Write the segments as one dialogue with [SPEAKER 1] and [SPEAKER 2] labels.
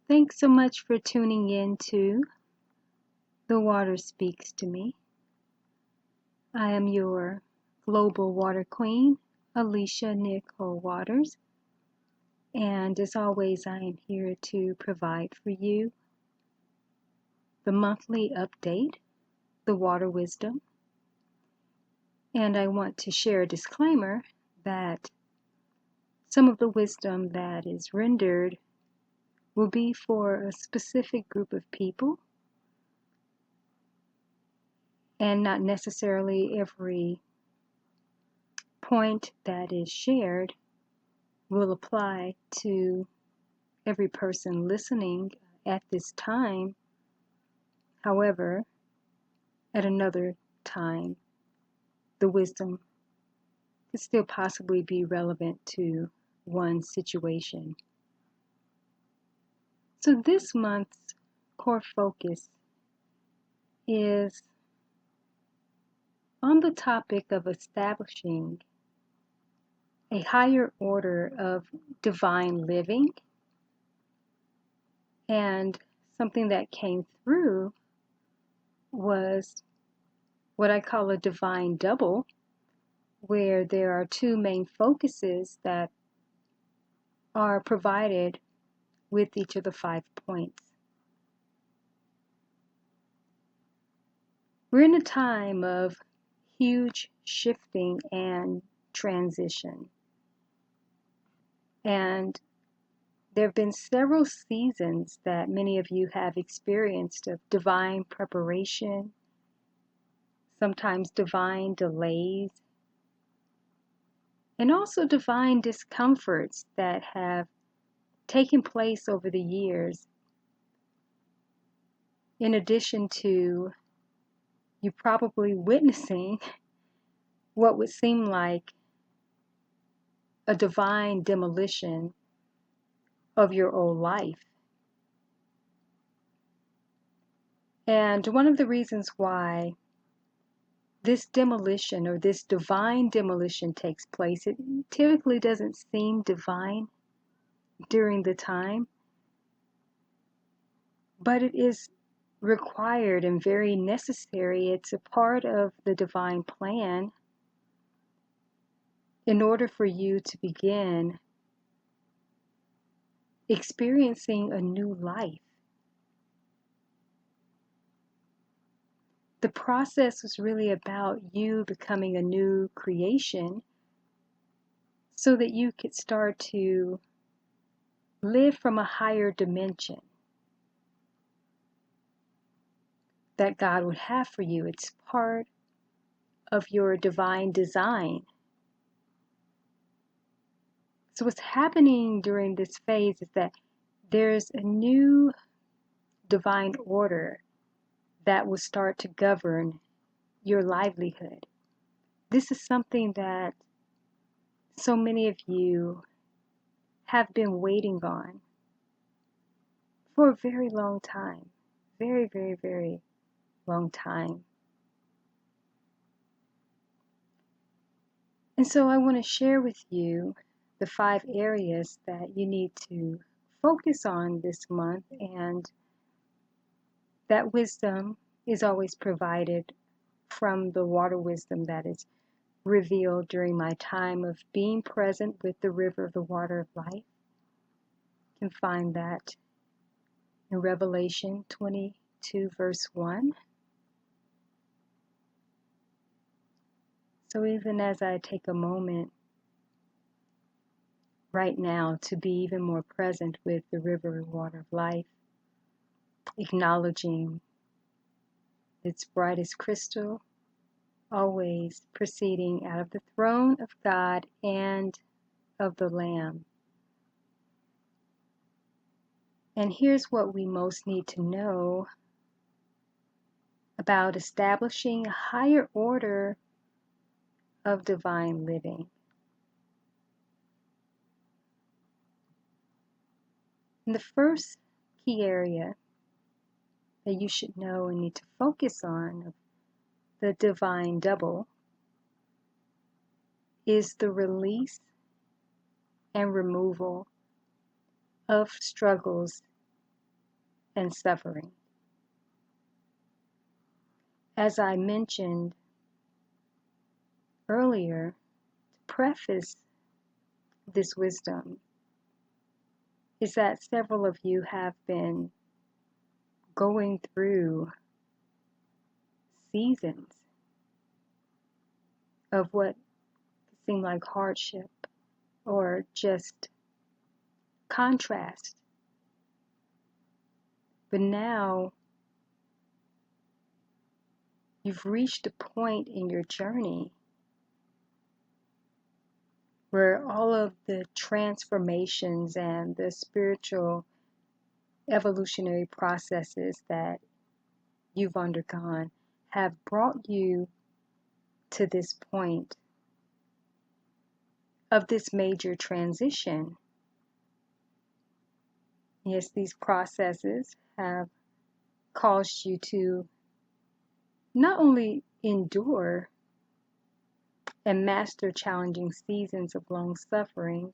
[SPEAKER 1] Thanks so much for tuning in to The Water Speaks to Me. I am your global water queen, AliNICOLE Waters, and as always, I am here to provide for you the monthly update, the water wisdom, and I want to share a disclaimer that some of the wisdom that is rendered will be for a specific group of people, and not necessarily every point that is shared will apply to every person listening at this time. However, at another time, the wisdom could still possibly be relevant to one's situation. So this month's core focus is on the topic of establishing a higher order of divine living, and something that came through was what I call a divine double, where there are two main focuses that are provided with each of the 5 points. We're in a time of huge shifting and transition. And there have been several seasons that many of you have experienced of divine preparation, sometimes divine delays, and also divine discomforts that have taken place over the years, in addition to you probably witnessing what would seem like a divine demolition of your old life. And one of the reasons why this demolition or this divine demolition takes place, it typically doesn't seem divine during the time, but it is required and very necessary. It's a part of the divine plan in order for you to begin experiencing a new life. The process was really about you becoming a new creation so that you could start to live from a higher dimension that God would have for you. It's part of your divine design. So what's happening during this phase is that there's a new divine order that will start to govern your livelihood. This is something that so many of you have been waiting on for a very long time. Very, very, very long time. And so I want to share with you the 5 areas that you need to focus on this month, and that wisdom is always provided from the water wisdom that is revealed during my time of being present with the river of the water of life. You can find that in Revelation 22 verse 1. So even as I take a moment right now to be even more present with the river of water of life, acknowledging its bright as crystal, always proceeding out of the throne of God and of the Lamb. And here's what we most need to know about establishing a higher order of divine living. And the first key area that you should know and need to focus on of the divine double is the release and removal of struggles and suffering. As I mentioned earlier, to preface this wisdom, is that several of you have been going through seasons of what seem like hardship or just contrast. But now you've reached a point in your journey where all of the transformations and the spiritual evolutionary processes that you've undergone have brought you to this point of this major transition. Yes, these processes have caused you to not only endure and master challenging seasons of long suffering,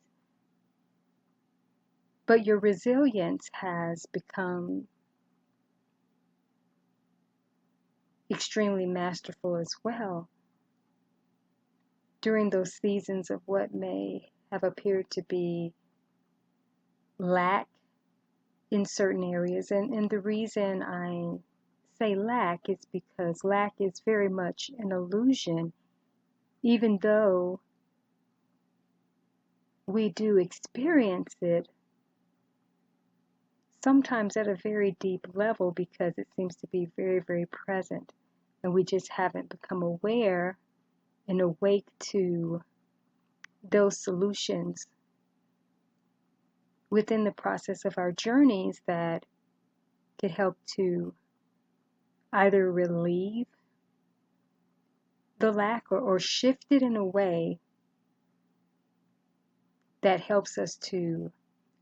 [SPEAKER 1] but your resilience has become extremely masterful as well during those seasons of what may have appeared to be lack in certain areas. And the reason I say lack is because lack is very much an illusion, even though we do experience it sometimes at a very deep level because it seems to be very, very present, and we just haven't become aware and awake to those solutions within the process of our journeys that could help to either relieve the lack or shift it in a way that helps us to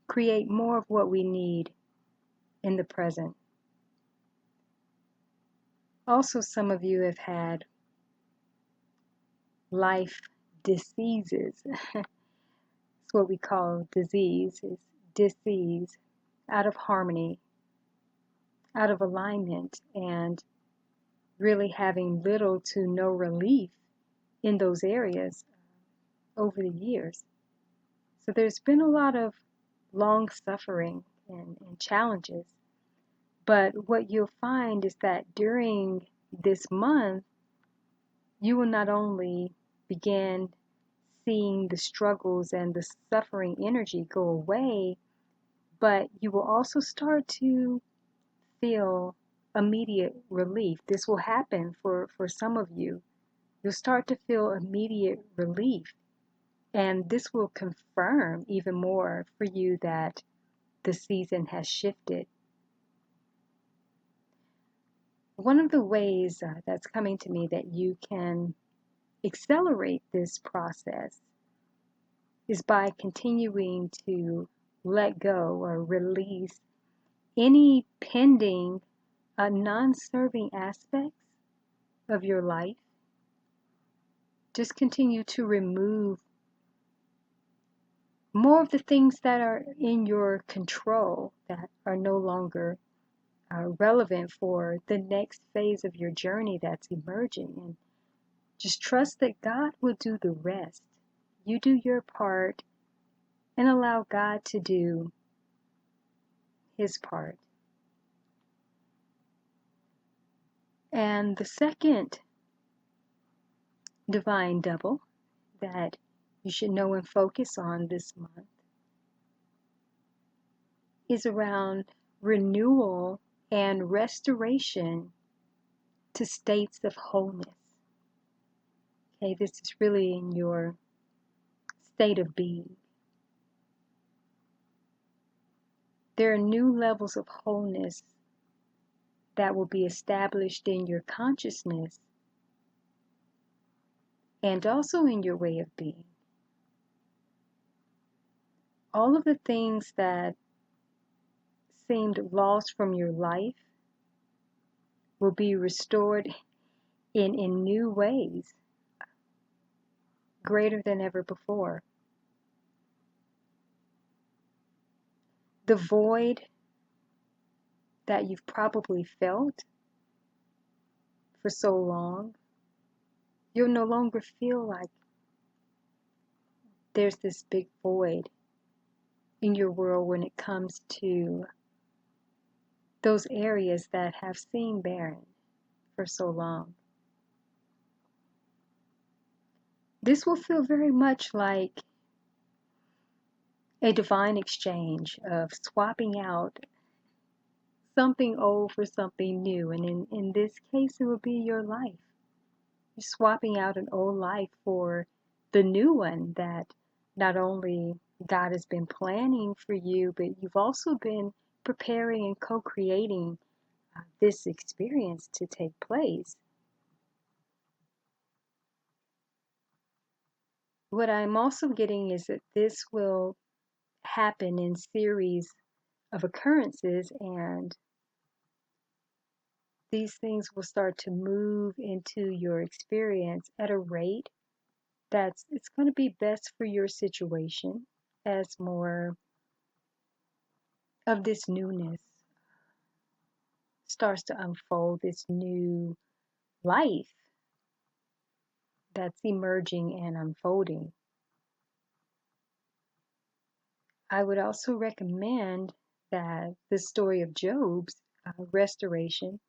[SPEAKER 1] create more of what we need in the present. Also, some of you have had life diseases. It's what we call disease, is disease, out of harmony, out of alignment, and really having little to no relief in those areas over the years. So there's been a lot of long suffering and challenges. But what you'll find is that during this month, you will not only begin seeing the struggles and the suffering energy go away, but you will also start to feel immediate relief. This will happen for some of you. You'll start to feel immediate relief. And this will confirm even more for you that the season has shifted. One of the ways that's coming to me that you can accelerate this process is by continuing to let go or release any pending non-serving aspects of your life. Just continue to remove more of the things that are in your control that are no longer relevant for the next phase of your journey that's emerging. And just trust that God will do the rest. You do your part and allow God to do His part. And the second divine double that you should know and focus on this month is around renewal and restoration to states of wholeness. Okay, this is really in your state of being. There are new levels of wholeness that will be established in your consciousness and also in your way of being. All of the things that seemed lost from your life will be restored in new ways, greater than ever before. The void that you've probably felt for so long, you'll no longer feel like there's this big void in your world when it comes to those areas that have seemed barren for so long. This will feel very much like a divine exchange of swapping out something old for something new. And in this case, it will be your life. You're swapping out an old life for the new one that not only God has been planning for you, but you've also been preparing and co-creating this experience to take place. What I'm also getting is that this will happen in series of occurrences, and these things will start to move into your experience at a rate it's going to be best for your situation as more of this newness starts to unfold, this new life that's emerging and unfolding. I would also recommend that the story of Job's restoration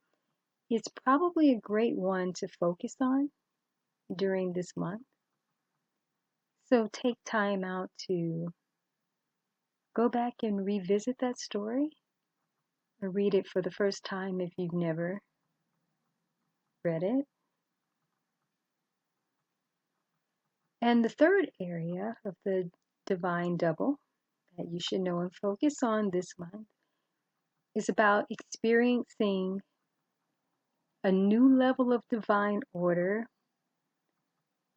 [SPEAKER 1] is probably a great one to focus on during this month. So take time out to go back and revisit that story or read it for the first time if you've never read it. And the third area of the divine double that you should know and focus on this month is about experiencing a new level of divine order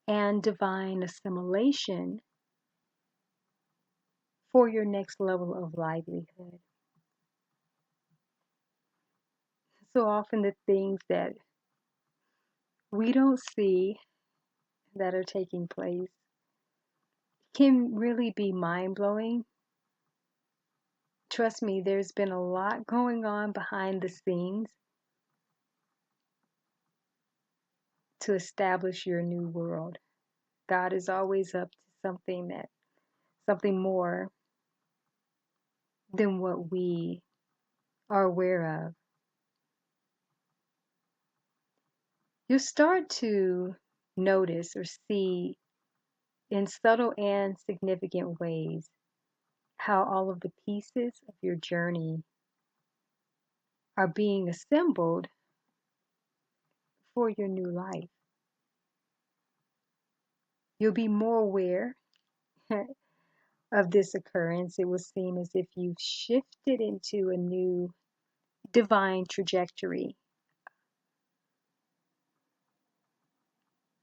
[SPEAKER 1] and divine assimilation for your next level of livelihood. So often the things that we don't see that are taking place can really be mind-blowing. Trust me, there's been a lot going on behind the scenes to establish your new world. God is always up to something more than what we are aware of. You'll start to notice or see in subtle and significant ways how all of the pieces of your journey are being assembled for your new life. You'll be more aware of this occurrence. It will seem as if you've shifted into a new divine trajectory.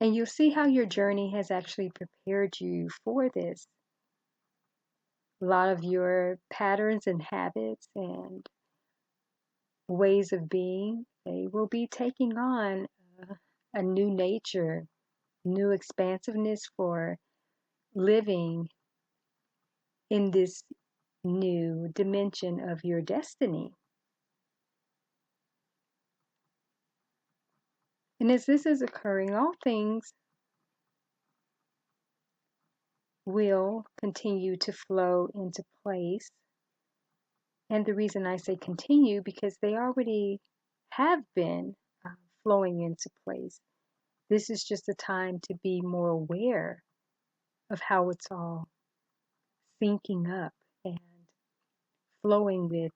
[SPEAKER 1] And you'll see how your journey has actually prepared you for this. A lot of your patterns and habits and ways of being, they will be taking on a new nature, new expansiveness for living in this new dimension of your destiny. And as this is occurring, all things will continue to flow into place. And the reason I say continue, because they already have been flowing into place. This is just a time to be more aware of how it's all syncing up and flowing with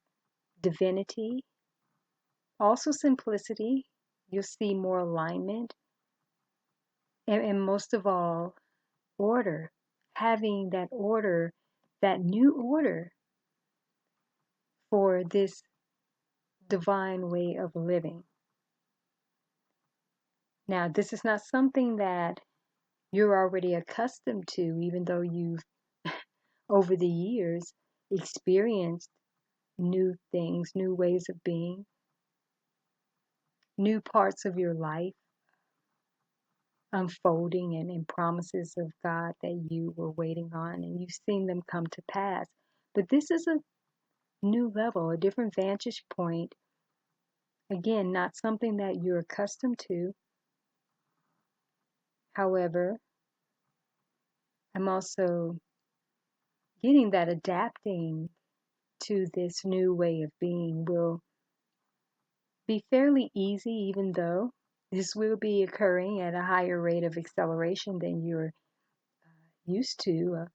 [SPEAKER 1] divinity, also simplicity. You'll see more alignment, and most of all, order. Having that order, that new order for this divine way of living. Now, this is not something that you're already accustomed to, even though you've, over the years, experienced new things, new ways of being, new parts of your life unfolding and promises of God that you were waiting on, and you've seen them come to pass. But this is a new level, a different vantage point Again, not something that you're accustomed to. However, I'm also getting that adapting to this new way of being will be fairly easy, even though this will be occurring at a higher rate of acceleration than you're used to, a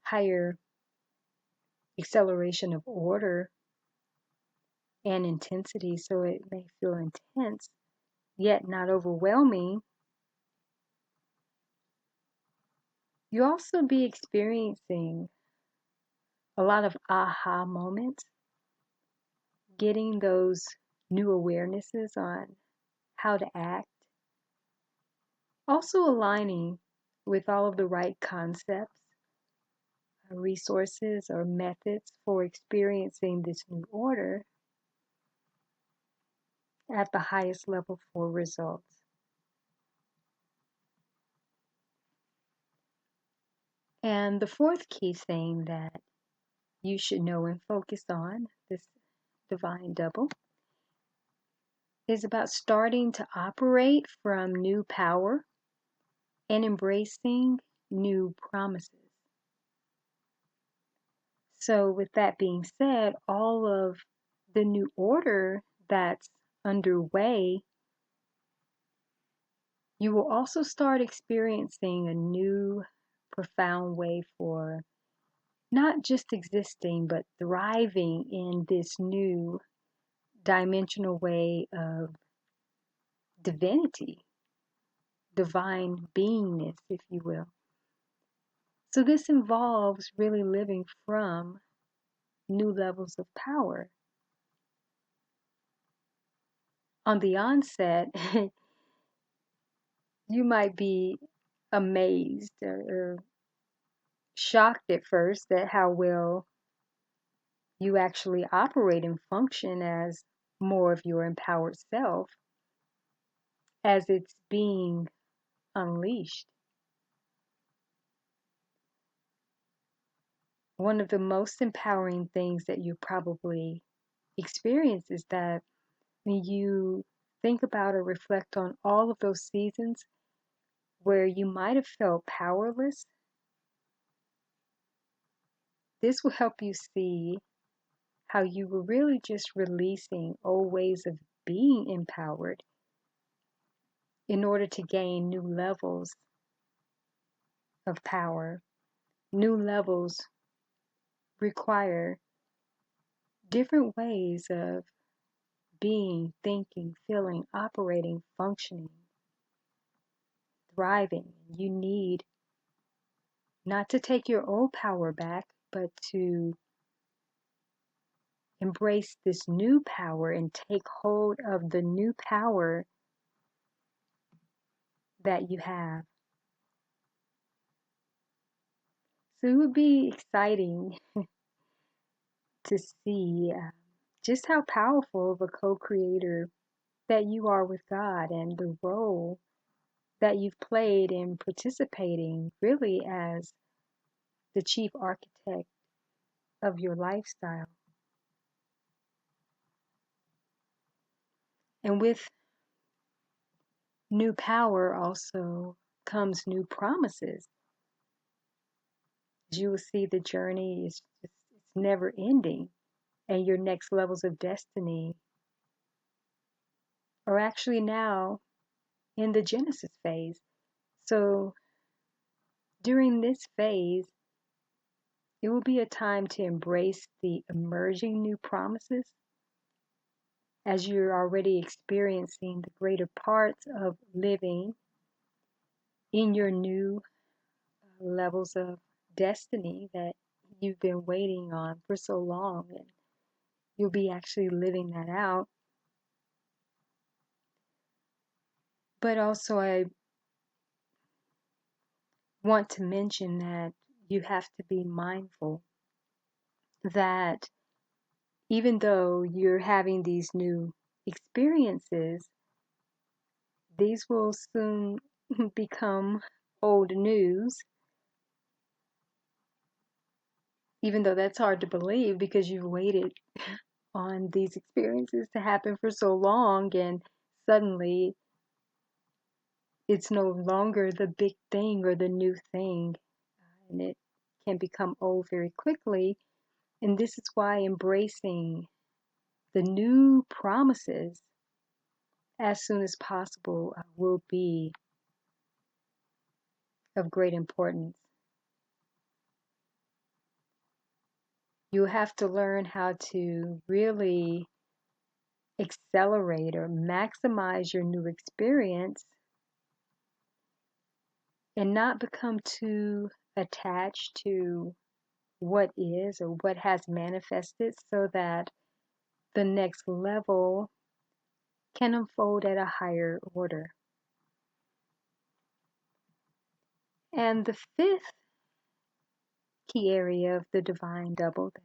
[SPEAKER 1] higher acceleration of order and intensity. So it may feel intense, yet not overwhelming. You'll also be experiencing a lot of aha moments, getting those new awarenesses on how to act, also aligning with all of the right concepts, resources, or methods for experiencing this new order at the highest level for results. And the fourth key thing that you should know and focus on, this divine double, is about starting to operate from new power and embracing new promises. So, with that being said, all of the new order that's underway, you will also start experiencing a new, profound way for not just existing, but thriving in this new dimensional way of divinity, divine beingness, if you will. So this involves really living from new levels of power. On the onset, you might be amazed or shocked at first at how well you actually operate and function as more of your empowered self as it's being unleashed. One of the most empowering things that you probably experience is that when you think about or reflect on all of those seasons where you might have felt powerless, this will help you see how you were really just releasing old ways of being empowered in order to gain new levels of power. New levels require different ways of being, thinking, feeling, operating, functioning, thriving. You need not to take your old power back, but to embrace this new power and take hold of the new power that you have. So it would be exciting to see just how powerful of a co-creator that you are with God and the role that you've played in participating really as the chief architect of your lifestyle. And with new power also comes new promises. As you will see, the journey is just, it's never ending, and your next levels of destiny are actually now in the Genesis phase. So during this phase, it will be a time to embrace the emerging new promises as you're already experiencing the greater parts of living in your new levels of destiny that you've been waiting on for so long, and you'll be actually living that out. But also, I want to mention that you have to be mindful that even though you're having these new experiences, these will soon become old news, even though that's hard to believe because you've waited on these experiences to happen for so long, and suddenly it's no longer the big thing or the new thing, and it can become old very quickly. And this is why embracing the new promises as soon as possible will be of great importance. You have to learn how to really accelerate or maximize your new experience and not become too attached to what is or what has manifested, so that the next level can unfold at a higher order. And the fifth key area of the divine double that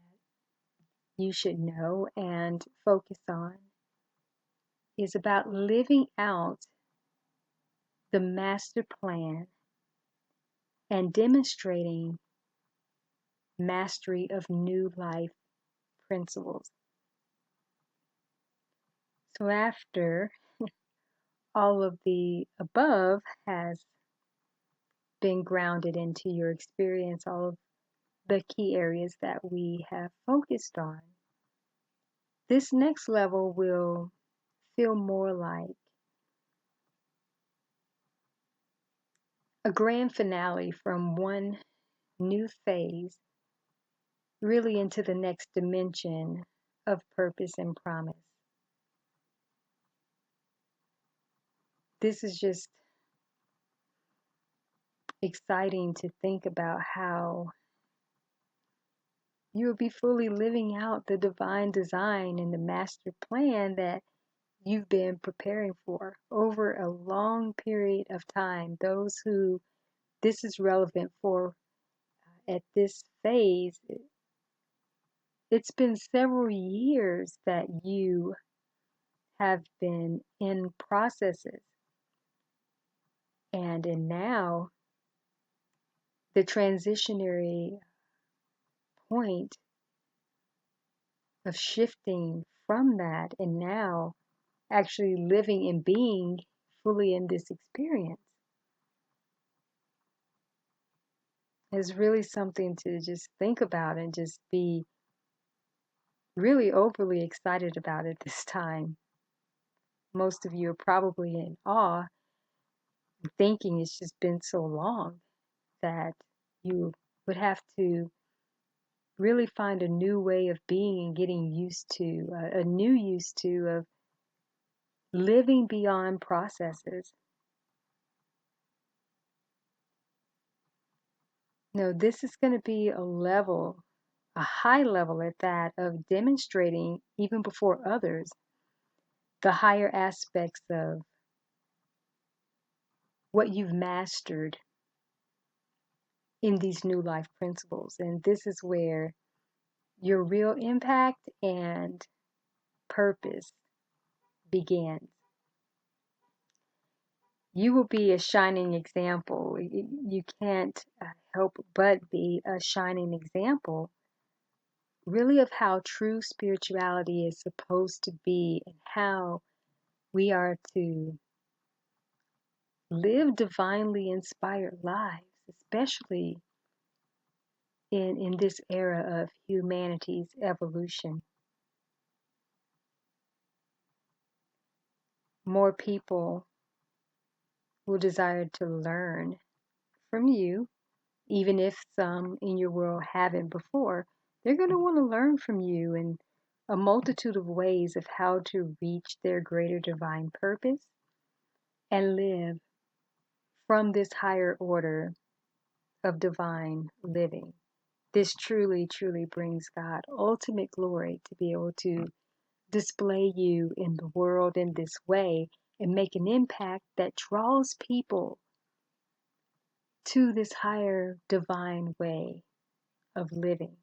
[SPEAKER 1] you should know and focus on is about living out the master plan and demonstrating mastery of new life principles. So after all of the above has been grounded into your experience, all of the key areas that we have focused on, this next level will feel more like a grand finale from one new phase really into the next dimension of purpose and promise. This is just exciting to think about how you will be fully living out the divine design and the master plan that you've been preparing for over a long period of time. Those who this is relevant for at this phase, it's been several years that you have been in processes. And now the transitionary point of shifting from that and now actually living and being fully in this experience is really something to just think about and just be really overly excited about at this time. Most of you are probably in awe, thinking it's just been so long that you would have to really find a new way of being and getting used to, a new used to of living beyond processes. No, this is going to be a level, a high level at that, of demonstrating, even before others, the higher aspects of what you've mastered in these new life principles. And this is where your real impact and purpose begins. You will be a shining example. You can't help but be a shining example, really, of how true spirituality is supposed to be and how we are to live divinely inspired lives, especially in this era of humanity's evolution. More people will desire to learn from you, even if some in your world haven't before. They're going to want to learn from you in a multitude of ways of how to reach their greater divine purpose and live from this higher order of divine living. This truly, truly brings God ultimate glory to be able to display you in the world in this way and make an impact that draws people to this higher divine way of living.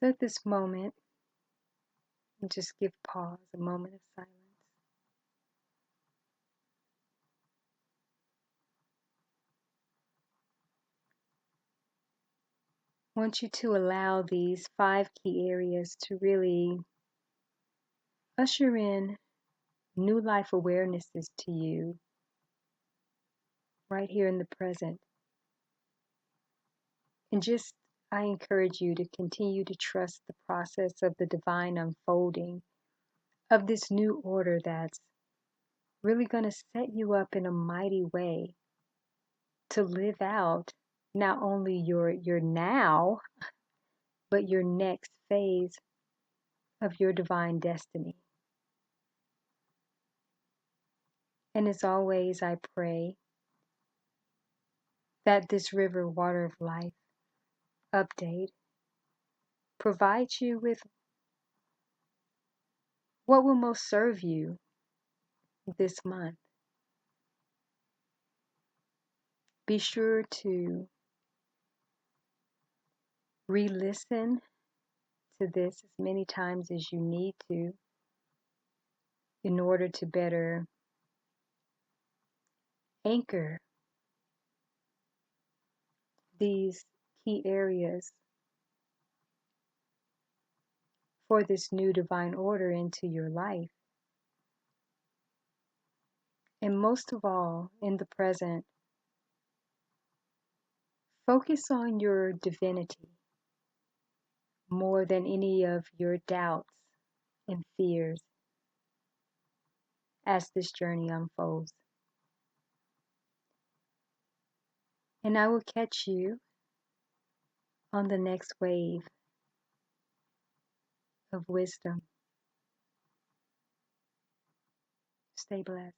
[SPEAKER 1] So at this moment, just give pause, a moment of silence. want you to allow these 5 key areas to really usher in new life awarenesses to you right here in the present. And just, I encourage you to continue to trust the process of the divine unfolding of this new order that's really going to set you up in a mighty way to live out not only your now, but your next phase of your divine destiny. And as always, I pray that this river water of life update provides you with what will most serve you this month. Be sure to re-listen to this as many times as you need to in order to better anchor these key areas for this new divine order into your life. And most of all, in the present, focus on your divinity more than any of your doubts and fears as this journey unfolds. And I will catch you on the next wave of wisdom. Stay blessed.